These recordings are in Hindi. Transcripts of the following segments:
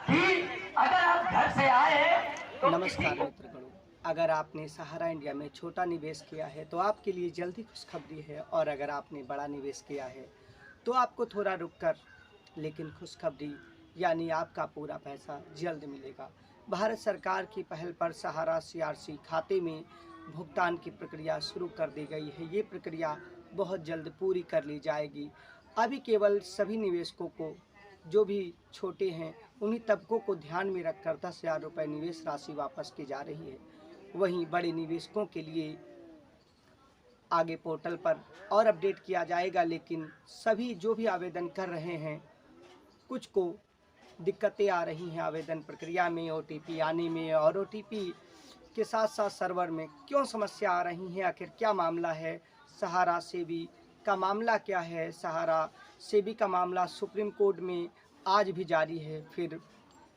कि अगर आप घर से आए तो नमस्कार मित्रगणों, अगर आपने सहारा इंडिया में छोटा निवेश किया है तो आपके लिए जल्दी खुशखबरी है, और अगर आपने बड़ा निवेश किया है तो आपको थोड़ा रुक कर लेकिन खुशखबरी, यानी आपका पूरा पैसा जल्द मिलेगा। भारत सरकार की पहल पर सहारा सीआरसी खाते में भुगतान की प्रक्रिया शुरू कर दी गई है। ये प्रक्रिया बहुत जल्द पूरी कर ली जाएगी। अभी केवल सभी निवेशकों को, जो भी छोटे हैं, उन्हीं तबकों को ध्यान में रखकर 10,000 रुपये निवेश राशि वापस की जा रही है। वहीं बड़े निवेशकों के लिए आगे पोर्टल पर और अपडेट किया जाएगा, लेकिन सभी जो भी आवेदन कर रहे हैं, कुछ को दिक्कतें आ रही हैं आवेदन प्रक्रिया में, ओटीपी आने में, और ओटीपी के साथ साथ सर्वर में क्यों समस्या आ रही है, आखिर क्या मामला है, सहारा सेबी का मामला क्या है, सहारा सेबी का मामला सुप्रीम कोर्ट में आज भी जारी है, फिर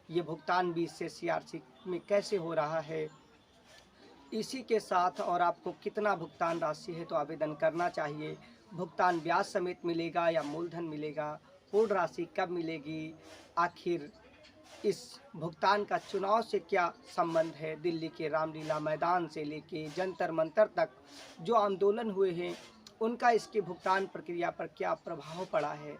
ये भुगतान भी इससे सीआरसी में कैसे हो रहा है, इसी के साथ और आपको कितना भुगतान राशि है तो आवेदन करना चाहिए, भुगतान ब्याज समेत मिलेगा या मूलधन मिलेगा, पूर्ण राशि कब मिलेगी, आखिर इस भुगतान का चुनाव से क्या संबंध है, दिल्ली के रामलीला मैदान से लेके जंतर मंतर तक जो आंदोलन हुए हैं उनका इसके भुगतान प्रक्रिया पर क्या प्रभाव पड़ा है,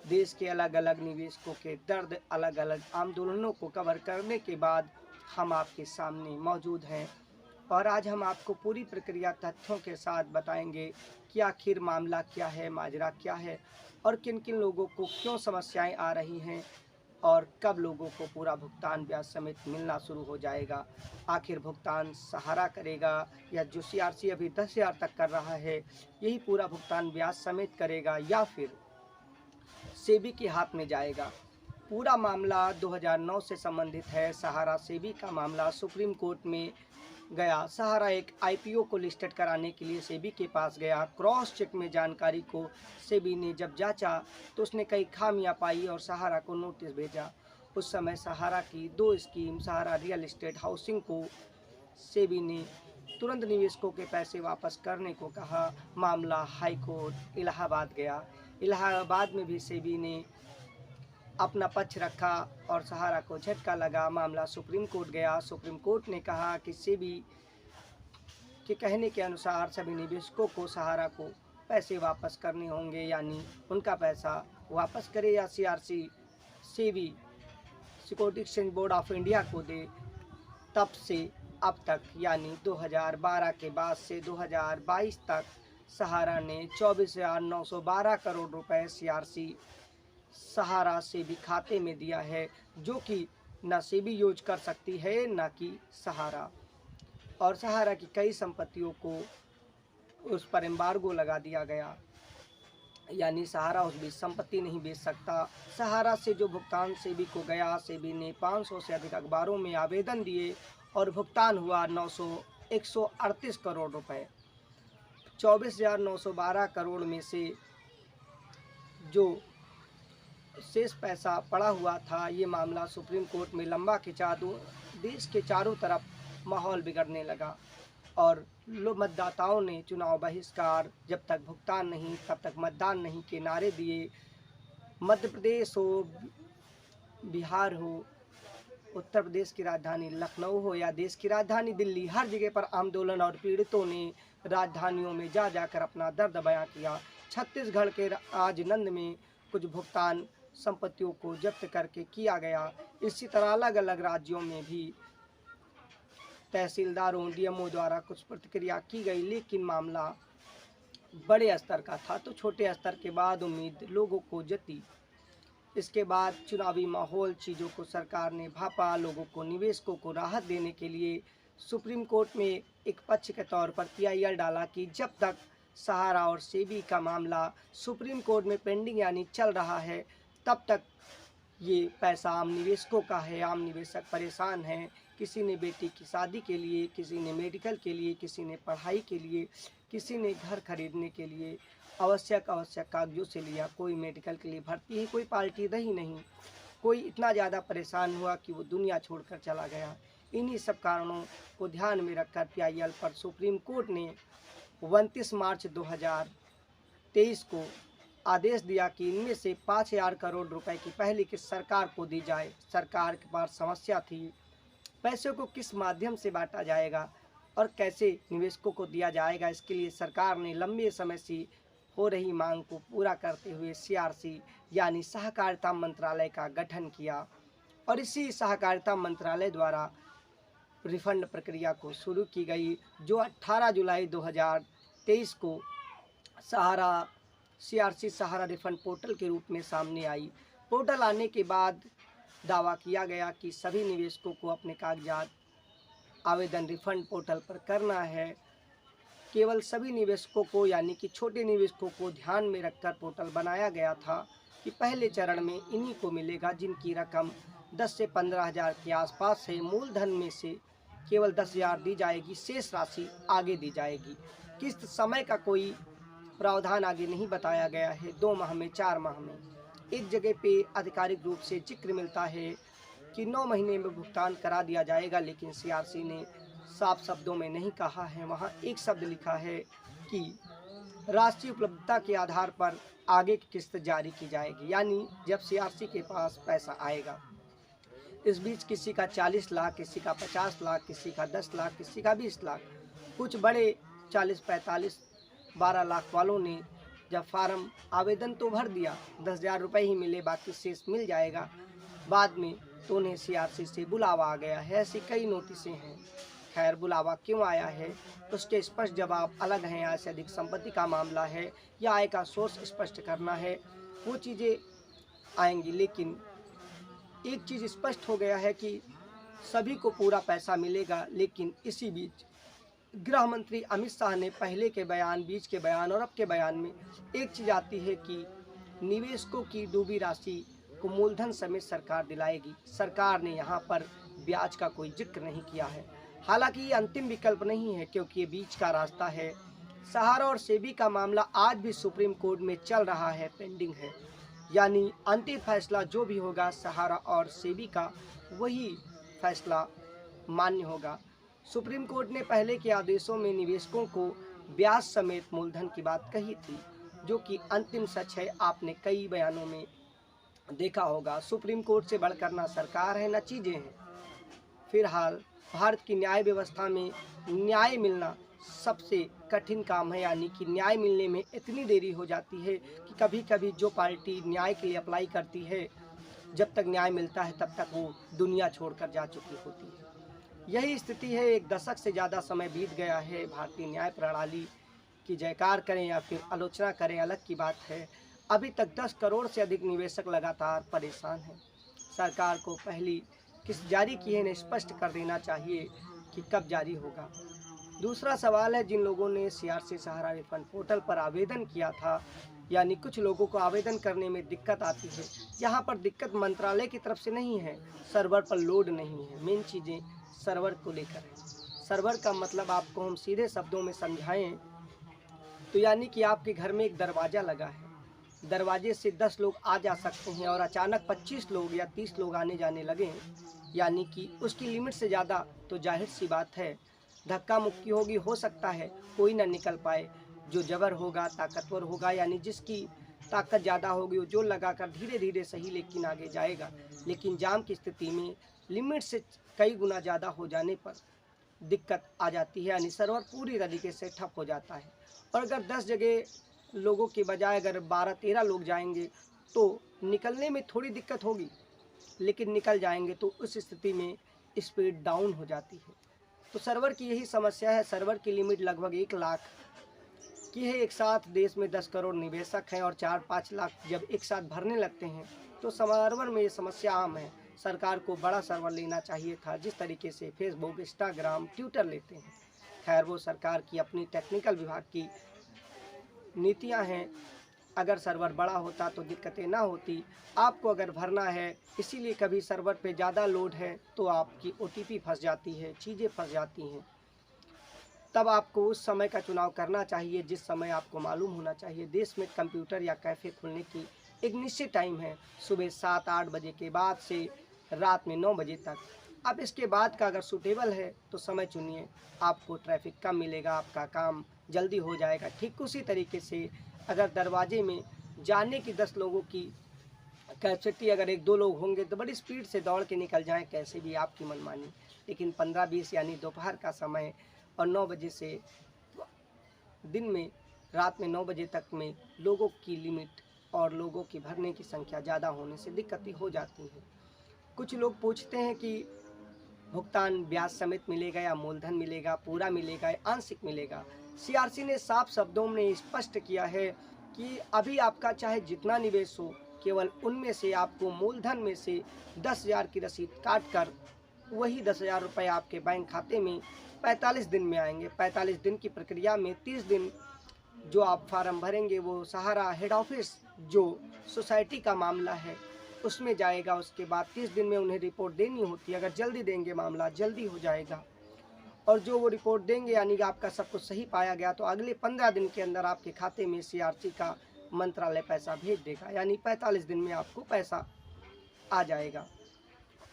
देश के अलग अलग निवेशकों के दर्द, अलग अलग आंदोलनों को कवर करने के बाद हम आपके सामने मौजूद हैं, और आज हम आपको पूरी प्रक्रिया तथ्यों के साथ बताएंगे कि आखिर मामला क्या है, माजरा क्या है, और किन किन लोगों को क्यों समस्याएं आ रही हैं, और कब लोगों को पूरा भुगतान ब्याज समेत मिलना शुरू हो जाएगा। आखिर भुगतान सहारा करेगा या जो सीआरसी अभी 10,000 तक कर रहा है यही पूरा भुगतान ब्याज समेत करेगा, या फिर सेबी के हाथ में जाएगा। पूरा मामला 2009 से संबंधित है। सहारा सेबी का मामला सुप्रीम कोर्ट में गया। सहारा एक आईपीओ को लिस्टेड कराने के लिए सेबी के पास गया। क्रॉस चेक में जानकारी को सेबी ने जब जांचा तो उसने कई खामियां पाई और सहारा को नोटिस भेजा। उस समय सहारा की 2 स्कीम, सहारा रियल एस्टेट हाउसिंग को सेबी ने तुरंत निवेशकों के पैसे वापस करने को कहा। मामला हाई कोर्ट इलाहाबाद गया। इलाहाबाद में भी सेबी ने अपना पक्ष रखा और सहारा को झटका लगा। मामला सुप्रीम कोर्ट गया। सुप्रीम कोर्ट ने कहा कि सेबी के कहने के अनुसार सभी निवेशकों को सहारा को पैसे वापस करने होंगे, यानी उनका पैसा वापस करे या CRC SEBI security exchange board of India को दे। तब से अब तक, यानी 2012 के बाद से 2022 तक सहारा ने 24,912 करोड़ रुपए सीआरसी सहारा सेबी खाते में दिया है, जो कि न सेबी यूज कर सकती है न कि सहारा। और सहारा की कई संपत्तियों को उस पर एम्बार्गो लगा दिया गया, यानी सहारा उस बीच संपत्ति नहीं बेच सकता। सहारा से जो भुगतान सेबी को गया, सेबी ने 500 से अधिक अखबारों में आवेदन दिए और भुगतान हुआ 138 करोड़ रुपए। 24,912 करोड़ में से जो शेष पैसा पड़ा हुआ था, ये मामला सुप्रीम कोर्ट में लंबा खिंचा। देश के चारों तरफ माहौल बिगड़ने लगा और मतदाताओं ने चुनाव बहिष्कार, जब तक भुगतान नहीं तब तक मतदान नहीं के नारे दिए। मध्य प्रदेश हो, बिहार हो, उत्तर प्रदेश की राजधानी लखनऊ हो या देश की राजधानी दिल्ली, हर जगह पर आंदोलन और पीड़ितों ने राजधानियों में जा जाकर अपना दर्द बयां किया। छत्तीसगढ़ के राजनंद में कुछ भुगतान संपत्तियों को जब्त करके किया गया। इसी तरह अलग अलग राज्यों में भी तहसीलदारों, डीएमओ द्वारा कुछ प्रतिक्रिया की गई, लेकिन मामला बड़े स्तर का था तो छोटे स्तर के बाद उम्मीद लोगों को जती। इसके बाद चुनावी माहौल, चीज़ों को सरकार ने भापा। लोगों को, निवेशकों को राहत देने के लिए सुप्रीम कोर्ट में एक पक्ष के तौर पर पीआईएल डाला कि जब तक सहारा और सेबी का मामला सुप्रीम कोर्ट में पेंडिंग यानी चल रहा है, तब तक ये पैसा आम निवेशकों का है। आम निवेशक परेशान हैं। किसी ने बेटी की शादी के लिए, किसी ने मेडिकल के लिए, किसी ने पढ़ाई के लिए, किसी ने घर खरीदने के लिए आवश्यक कागजों से लिया। कोई मेडिकल के लिए भर्ती है, कोई पार्टी रही नहीं, कोई इतना ज़्यादा परेशान हुआ कि वो दुनिया छोड़कर चला गया। इन्हीं सब कारणों को ध्यान में रखकर पीआईएल पर सुप्रीम कोर्ट ने 29 मार्च 2023 को आदेश दिया कि इनमें से 5,000 करोड़ रुपए की पहली किस्त सरकार को दी जाए। सरकार के पास समस्या थी, पैसों को किस माध्यम से बांटा जाएगा और कैसे निवेशकों को दिया जाएगा। इसके लिए सरकार ने लंबे समय से हो रही मांग को पूरा करते हुए सीआरसी यानी सहकारिता मंत्रालय का गठन किया और इसी सहकारिता मंत्रालय द्वारा रिफंड प्रक्रिया को शुरू की गई, जो 18 जुलाई 2023 को सीआरसी सहारा रिफंड पोर्टल के रूप में सामने आई। पोर्टल आने के बाद दावा किया गया कि सभी निवेशकों को अपने कागजात आवेदन रिफंड पोर्टल पर करना है। केवल सभी निवेशकों को यानी कि छोटे निवेशकों को ध्यान में रखकर पोर्टल बनाया गया था कि पहले चरण में इन्हीं को मिलेगा जिनकी रकम 10 से 15 हज़ार के आसपास है। मूलधन में से केवल 10,000 दी जाएगी, शेष राशि आगे दी जाएगी। किस्त समय का कोई प्रावधान आगे नहीं बताया गया है, 2 माह में, 4 माह में। एक जगह पे आधिकारिक रूप से जिक्र मिलता है कि 9 महीने में भुगतान करा दिया जाएगा, लेकिन सीआरसी ने साफ शब्दों में नहीं कहा है। वहाँ एक शब्द लिखा है कि राष्ट्रीय उपलब्धता के आधार पर आगे की किस्त जारी की जाएगी, यानी जब सीआरसी के पास पैसा आएगा। इस बीच किसी का 40 लाख, किसी का 50 लाख, किसी का 10 लाख, किसी का 20 लाख, कुछ बड़े 40, 45, 12 लाख वालों ने जब फार्म आवेदन तो भर दिया, 10,000 रुपये ही मिले, बाकी शेष मिल जाएगा बाद में, तो उन्हें सीआरसी से बुलावा आ गया है। ऐसी कई नोटिसें हैं। खैर, बुलावा क्यों आया है उसके स्पष्ट जवाब अलग हैं। आय से अधिक संपत्ति का मामला है या आय का सोर्स स्पष्ट करना है, वो चीज़ें आएंगी। लेकिन एक चीज़ स्पष्ट हो गया है कि सभी को पूरा पैसा मिलेगा। लेकिन इसी बीच गृह मंत्री अमित शाह ने पहले के बयान, बीच के बयान और अब के बयान में एक चीज़ आती है कि निवेशकों की डूबी राशि को मूलधन समेत सरकार दिलाएगी। सरकार ने यहाँ पर ब्याज का कोई जिक्र नहीं किया है। हालांकि ये अंतिम विकल्प नहीं है, क्योंकि ये बीच का रास्ता है। सहारा और सेबी का मामला आज भी सुप्रीम कोर्ट में चल रहा है, पेंडिंग है। यानी अंतिम फैसला जो भी होगा सहारा और सेबी का, वही फैसला मान्य होगा। सुप्रीम कोर्ट ने पहले के आदेशों में निवेशकों को ब्याज समेत मूलधन की बात कही थी, जो कि अंतिम सच है। आपने कई बयानों में देखा होगा, सुप्रीम कोर्ट से बढ़कर ना सरकार है ना चीज़ें हैं। फिलहाल भारत की न्याय व्यवस्था में न्याय मिलना सबसे कठिन काम है, यानी कि न्याय मिलने में इतनी देरी हो जाती है कि कभी कभी जो पार्टी न्याय के लिए अप्लाई करती है, जब तक न्याय मिलता है तब तक वो दुनिया छोड़कर जा चुकी होती है। यही स्थिति है। 1 दशक से ज़्यादा समय बीत गया है। भारतीय न्याय प्रणाली की जयकार करें या फिर आलोचना करें, अलग की बात है। अभी तक 10 करोड़ से अधिक निवेशक लगातार परेशान हैं। सरकार को पहली किस्त जारी की है, इन्हें स्पष्ट कर देना चाहिए कि कब जारी होगा। दूसरा सवाल है, जिन लोगों ने सीआरसी सहारा रिफंड पोर्टल पर आवेदन किया था, यानी कुछ लोगों को आवेदन करने में दिक्कत आती है। यहाँ पर दिक्कत मंत्रालय की तरफ से नहीं है, सर्वर पर लोड नहीं है। मेन चीज़ें सर्वर को लेकर है। सर्वर का मतलब आपको हम सीधे शब्दों में समझाएं तो यानी कि आपके घर में एक दरवाज़ा लगा है, दरवाजे से 10 लोग आ जा सकते हैं और अचानक 25 लोग या 30 लोग आने जाने लगे, यानी कि उसकी लिमिट से ज़्यादा, तो जाहिर सी बात है धक्का मुक्की होगी। हो सकता है कोई ना निकल पाए। जो जबर होगा, ताकतवर होगा, यानी जिसकी ताकत ज़्यादा होगी, वो जोर लगाकर धीरे धीरे सही लेकिन आगे जाएगा। लेकिन जाम की स्थिति में लिमिट से कई गुना ज़्यादा हो जाने पर दिक्कत आ जाती है, यानी सर्वर पूरी तरीके से ठप हो जाता है। और अगर 10 जगह लोगों के बजाय अगर 12-13 लोग जाएंगे तो निकलने में थोड़ी दिक्कत होगी, लेकिन निकल जाएंगे तो उस स्थिति में स्पीड डाउन हो जाती है। तो सर्वर की यही समस्या है। सर्वर की लिमिट लगभग 1 लाख की है। एक साथ देश में 10 करोड़ निवेशक हैं और 4-5 लाख जब एक साथ भरने लगते हैं तो सर्वर में ये समस्या आम है। सरकार को बड़ा सर्वर लेना चाहिए था, जिस तरीके से फेसबुक, इंस्टाग्राम, ट्विटर लेते हैं। खैर, वो सरकार की अपनी टेक्निकल विभाग की नीतियां हैं। अगर सर्वर बड़ा होता तो दिक्कतें ना होती। आपको अगर भरना है, इसीलिए कभी सर्वर पे ज़्यादा लोड है तो आपकी OTP फंस जाती है, चीज़ें फंस जाती हैं। तब आपको उस समय का चुनाव करना चाहिए जिस समय आपको मालूम होना चाहिए। देश में कंप्यूटर या कैफ़े खुलने की एक निश्चित टाइम है, सुबह 7-8 बजे के बाद से रात में 9 बजे तक। अब इसके बाद का अगर सूटेबल है तो समय चुनिए, आपको ट्रैफिक कम मिलेगा, आपका काम जल्दी हो जाएगा। ठीक उसी तरीके से अगर दरवाजे में जाने की 10 लोगों की कैपेसिटी अगर 1-2 लोग होंगे तो बड़ी स्पीड से दौड़ के निकल जाएं, कैसे भी आपकी मनमानी। लेकिन 15-20 यानी दोपहर का समय और 9 बजे से दिन में रात में 9 बजे तक में लोगों की लिमिट और लोगों की भरने की संख्या ज़्यादा होने से दिक्कतें हो जाती हैं। कुछ लोग पूछते हैं कि भुगतान ब्याज समेत मिलेगा या मूलधन मिलेगा, पूरा मिलेगा या आंशिक मिलेगा। सीआरसी ने साफ शब्दों में स्पष्ट किया है कि अभी आपका चाहे जितना निवेश हो, केवल उनमें से आपको मूलधन में से 10,000 की रसीद काट कर वही 10,000 रुपये आपके बैंक खाते में 45 दिन में आएंगे। 45 दिन की प्रक्रिया में 30 दिन जो आप फार्म भरेंगे वो सहारा हेड ऑफिस जो सोसाइटी का मामला है उसमें जाएगा। उसके बाद 30 दिन में उन्हें रिपोर्ट देनी होती है। अगर जल्दी देंगे मामला जल्दी हो जाएगा, और जो वो रिपोर्ट देंगे यानी कि आपका सब कुछ सही पाया गया तो अगले 15 दिन के अंदर आपके खाते में सीआरसी का मंत्रालय पैसा भेज देगा, यानी 45 दिन में आपको पैसा आ जाएगा।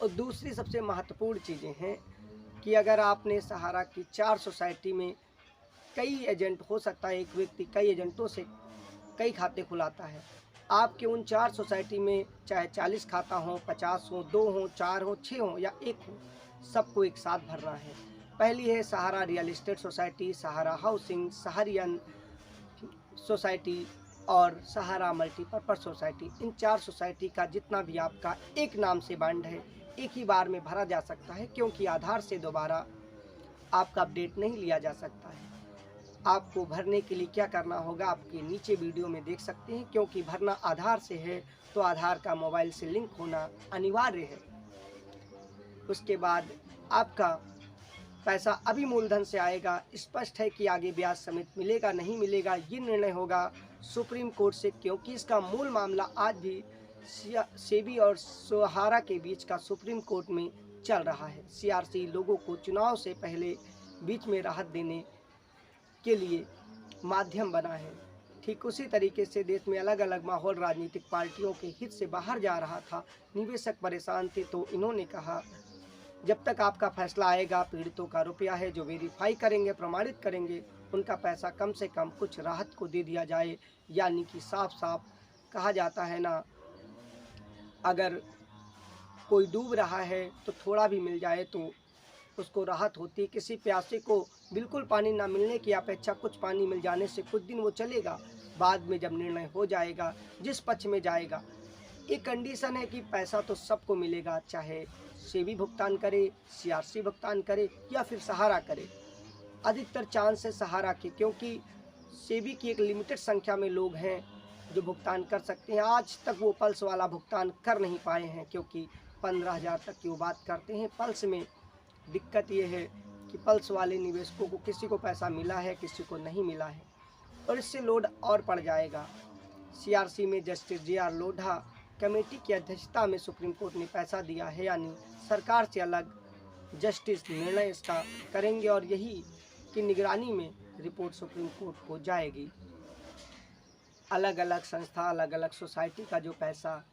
और दूसरी सबसे महत्वपूर्ण चीज़ें हैं कि अगर आपने सहारा की 4 सोसाइटी में कई एजेंट, हो सकता है एक व्यक्ति कई एजेंटों से कई खाते खुलाता है, आपके उन 4 सोसाइटी में चाहे 40 खाता हो, 50 हो, 2 हो, 4 हो, 6 हो या 1 हो, सबको एक साथ भरना है। पहली है सहारा रियल एस्टेट सोसाइटी, सहारा हाउसिंग, सहारियन सोसाइटी और सहारा मल्टीपर्पज़ सोसाइटी। इन 4 सोसाइटी का जितना भी आपका एक नाम से बंड है एक ही बार में भरा जा सकता है, क्योंकि आधार से दोबारा आपका अपडेट नहीं लिया जा सकता है। आपको भरने के लिए क्या करना होगा आपके नीचे वीडियो में देख सकते हैं, क्योंकि भरना आधार से है तो आधार का मोबाइल से लिंक होना अनिवार्य है। उसके बाद आपका पैसा अभी मूलधन से आएगा। स्पष्ट है कि आगे ब्याज समेत मिलेगा नहीं मिलेगा ये निर्णय होगा सुप्रीम कोर्ट से, क्योंकि इसका मूल मामला आज भी सेबी और सहारा के बीच का सुप्रीम कोर्ट में चल रहा है। सीआरसी लोगों को चुनाव से पहले बीच में राहत देने के लिए माध्यम बना है। ठीक उसी तरीके से देश में अलग अलग माहौल राजनीतिक पार्टियों के हित से बाहर जा रहा था, निवेशक परेशान थे, तो इन्होंने कहा जब तक आपका फैसला आएगा, पीड़ितों का रुपया है जो वेरीफाई करेंगे, प्रमाणित करेंगे, उनका पैसा कम से कम कुछ राहत को दे दिया जाए। यानी कि साफ साफ कहा जाता है ना, अगर कोई डूब रहा है तो थोड़ा भी मिल जाए तो उसको राहत होती है। किसी प्यासे को बिल्कुल पानी ना मिलने की अपेक्षा कुछ पानी मिल जाने से कुछ दिन वो चलेगा, बाद में जब निर्णय हो जाएगा जिस पक्ष में जाएगा। एक कंडीशन है कि पैसा तो सबको मिलेगा, चाहे सेबी भुगतान करे, सीआरसी भुगतान करे या फिर सहारा करे। अधिकतर चांस है सहारा की, क्योंकि सेबी की एक लिमिटेड संख्या में लोग हैं जो भुगतान कर सकते हैं। आज तक वो पल्स वाला भुगतान कर नहीं पाए हैं, क्योंकि 15,000 तक की वो बात करते हैं। पल्स में दिक्कत ये है कि पल्स वाले निवेशकों को किसी को पैसा मिला है, किसी को नहीं मिला है, और इससे लोड और पड़ जाएगा। सीआरसी में जस्टिस JR लोढ़ा कमेटी की अध्यक्षता में सुप्रीम कोर्ट ने पैसा दिया है, यानी सरकार से अलग जस्टिस निर्णय इसका करेंगे और यही की निगरानी में रिपोर्ट सुप्रीम कोर्ट को जाएगी। अलग अलग संस्था, अलग अलग सोसाइटी का जो पैसा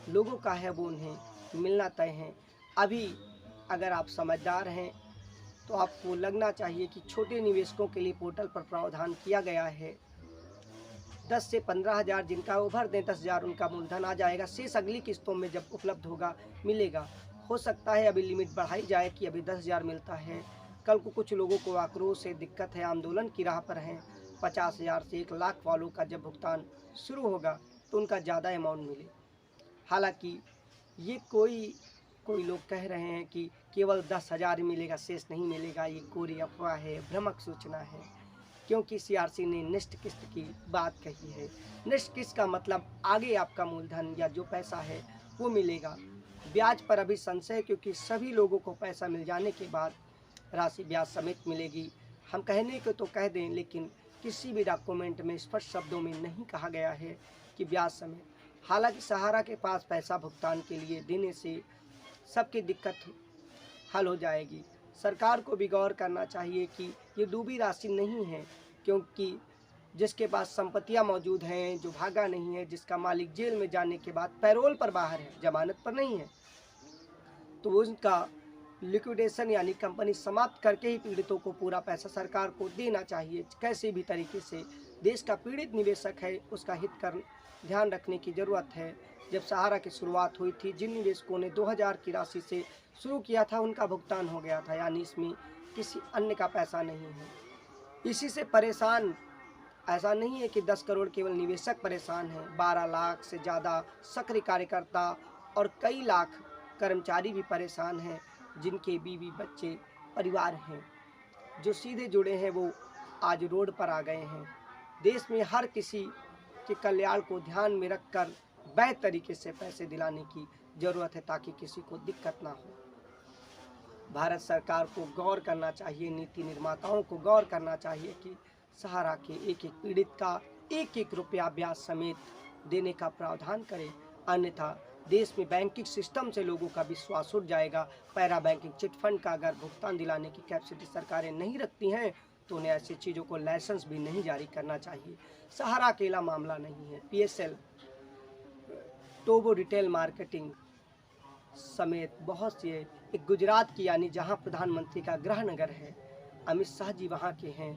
लोगों का है वो उन्हें मिलना तय है। अभी अगर आप समझदार हैं तो आपको लगना चाहिए कि छोटे निवेशकों के लिए पोर्टल पर प्रावधान किया गया है। 10 से 15,000 जिनका वो भर दें, 10,000 उनका मूलधन आ जाएगा। शेष अगली किस्तों में जब उपलब्ध होगा मिलेगा। हो सकता है अभी लिमिट बढ़ाई जाए कि अभी 10,000 मिलता है, कल को कुछ लोगों को आक्रोश है, दिक्कत है, आंदोलन की राह पर हैं, 50,000 से 1 लाख वालों का जब भुगतान शुरू होगा तो उनका ज़्यादा अमाउंट मिले। हालांकि ये कोई लोग कह रहे हैं कि केवल 10,000 मिलेगा, शेष नहीं मिलेगा, ये कोरी अफवाह है, भ्रामक सूचना है, क्योंकि सीआरसी ने निश्चित किस्त की बात कही है। निश्चित किस्त का मतलब आगे आपका मूलधन या जो पैसा है वो मिलेगा। ब्याज पर अभी संशय, क्योंकि सभी लोगों को पैसा मिल जाने के बाद राशि ब्याज समेत मिलेगी। हम कहने को तो कह दें, लेकिन किसी भी डॉक्यूमेंट में स्पष्ट शब्दों में नहीं कहा गया है कि ब्याज समेत। हालांकि सहारा के पास पैसा भुगतान के लिए देने से सबकी दिक्कत हल हो जाएगी। सरकार को भी गौर करना चाहिए कि ये डूबी राशि नहीं है, क्योंकि जिसके पास संपत्तियां मौजूद हैं, जो भागा नहीं है, जिसका मालिक जेल में जाने के बाद पैरोल पर बाहर है, जमानत पर नहीं है, तो उसका लिक्विडेशन यानी कंपनी समाप्त करके ही पीड़ितों को पूरा पैसा सरकार को देना चाहिए। कैसे भी तरीके से देश का पीड़ित निवेशक है उसका हित ध्यान रखने की ज़रूरत है। जब सहारा की शुरुआत हुई थी, जिन निवेशकों ने 2000 की राशि से शुरू किया था उनका भुगतान हो गया था, यानी इसमें किसी अन्य का पैसा नहीं है। इसी से परेशान ऐसा नहीं है कि 10 करोड़ केवल निवेशक परेशान हैं, 12 लाख से ज़्यादा सक्रिय कार्यकर्ता और कई लाख कर्मचारी भी परेशान हैं, जिनके बीवी बच्चे परिवार हैं। जो सीधे जुड़े हैं वो आज रोड पर आ गए हैं। देश में हर किसी के कल्याण को ध्यान में रखकर वैध तरीके से पैसे दिलाने की ज़रूरत है, ताकि किसी को दिक्कत ना हो। भारत सरकार को गौर करना चाहिए, नीति निर्माताओं को गौर करना चाहिए कि सहारा के एक एक पीड़ित का एक एक रुपया ब्याज समेत देने का प्रावधान करें, अन्यथा देश में बैंकिंग सिस्टम से लोगों का विश्वास उठ जाएगा। पैरा बैंकिंग चिट फंड का अगर भुगतान दिलाने की कैपेसिटी सरकारें नहीं रखती हैं तो उन्हें ऐसी चीज़ों को लाइसेंस भी नहीं जारी करना चाहिए। सहारा अकेला मामला नहीं है, PSL, टोबो रिटेल मार्केटिंग समेत बहुत से, एक गुजरात की यानी जहां प्रधानमंत्री का गृह नगर है, अमित शाह जी वहां के हैं,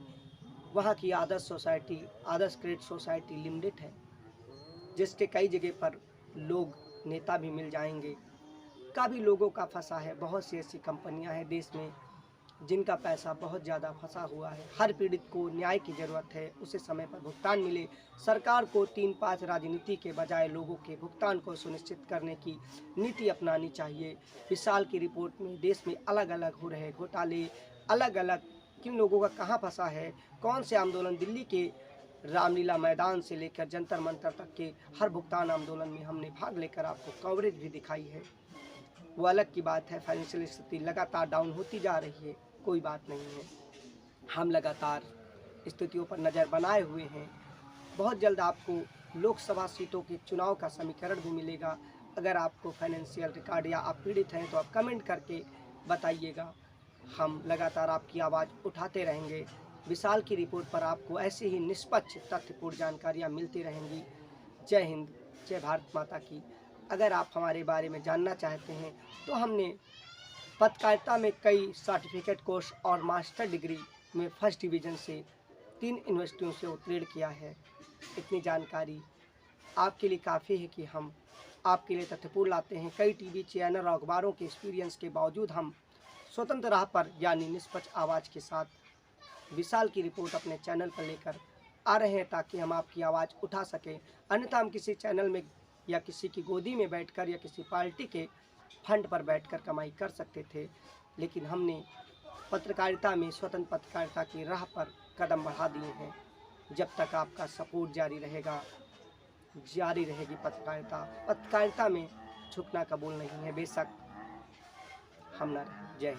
वहां की आदर्श सोसाइटी, आदर्श क्रेडिट सोसाइटी लिमिटेड है, जिसके कई जगह पर लोग नेता भी मिल जाएंगे। काफ़ी लोगों का फंसा है, बहुत सी ऐसी कंपनियां हैं देश में जिनका पैसा बहुत ज़्यादा फंसा हुआ है। हर पीड़ित को न्याय की ज़रूरत है, उसे समय पर भुगतान मिले। सरकार को 3-5 राजनीति के बजाय लोगों के भुगतान को सुनिश्चित करने की नीति अपनानी चाहिए। विशाल की रिपोर्ट में देश में अलग अलग हो रहे घोटाले, अलग अलग किन लोगों का कहाँ फंसा है, कौन से आंदोलन, दिल्ली के रामलीला मैदान से लेकर जंतर मंतर तक के हर भुगतान आंदोलन में हमने भाग लेकर आपको कवरेज भी दिखाई है। वो अलग की बात है, फाइनेंशियल स्थिति लगातार डाउन होती जा रही है, कोई बात नहीं है, हम लगातार स्थितियों पर नज़र बनाए हुए हैं। बहुत जल्द आपको लोकसभा सीटों के चुनाव का समीकरण भी मिलेगा। अगर आपको फाइनेंशियल रिकॉर्ड या आप पीड़ित हैं तो आप कमेंट करके बताइएगा, हम लगातार आपकी आवाज़ उठाते रहेंगे। विशाल की रिपोर्ट पर आपको ऐसे ही निष्पक्ष तथ्यपूर्ण जानकारियाँ मिलती रहेंगी। जय हिंद, जय भारत माता की। अगर आप हमारे बारे में जानना चाहते हैं तो हमने पत्रकारिता में कई सर्टिफिकेट कोर्स और मास्टर डिग्री में फर्स्ट डिवीज़न से 3 यूनिवर्सिटियों से उत्तीर्ण किया है। इतनी जानकारी आपके लिए काफ़ी है कि हम आपके लिए तथ्यपूर्ण लाते हैं। कई टीवी चैनल और अखबारों के एक्सपीरियंस के बावजूद हम स्वतंत्र राह पर यानी निष्पक्ष आवाज़ के साथ विशाल की रिपोर्ट अपने चैनल पर लेकर आ रहे हैं, ताकि हम आपकी आवाज़ उठा सकें। अन्यथा हम किसी चैनल में या किसी की गोदी में बैठकर या किसी पार्टी के फंड पर बैठकर कमाई कर सकते थे, लेकिन हमने पत्रकारिता में स्वतंत्र पत्रकारिता की राह पर कदम बढ़ा दिए हैं। जब तक आपका सपोर्ट जारी रहेगा, जारी रहेगी पत्रकारिता में झुकना कबूल नहीं है, बेशक हम न रहें। जय हिंद।